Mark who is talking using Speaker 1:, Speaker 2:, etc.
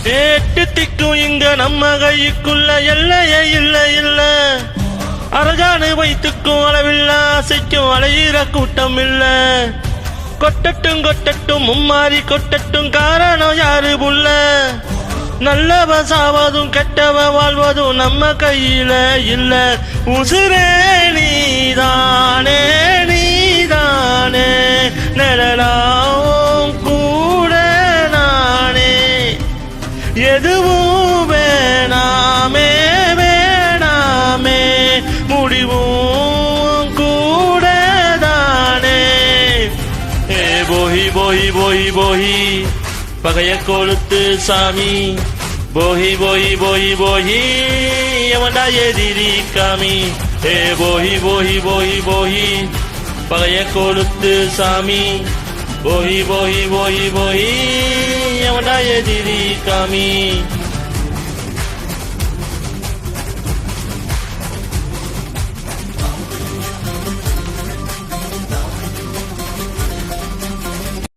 Speaker 1: எட்டு திக்கும் இங்க நம்ம கைக்குள்ள எல்லையே இல்ல இல்ல. அரஜானு வைத்துக்கும் அளவில்ல, ஆசைக்கும் அலையிற கூட்டம் இல்ல. கொட்டட்டும் கொட்டட்டும் மும்மாறி கொட்டட்டும், காரணம் யாரு புள்ள? நல்லவ சாவதும் கெட்டவ வாழ்வதும் நம்ம கையில இல்ல. உசுரே நீதானே நீதானே, நிழலாவும் கூட நானே. எதுவும் வேணாமே வேணாமே, முடிவும் கூட தானே. ஏ போஹி போஹி போஹி போஹி, பகைய கொளுத்து சாமி. போஹி போஹி போஹி போஹி, எவன்டா எதிரி காமி. ஏ போஹி போஹி போஹி போஹி, பகைய கொளுத்து சாமி. போஹி போஹி போஹி போஹி, எவன்டா எதிரி காமி.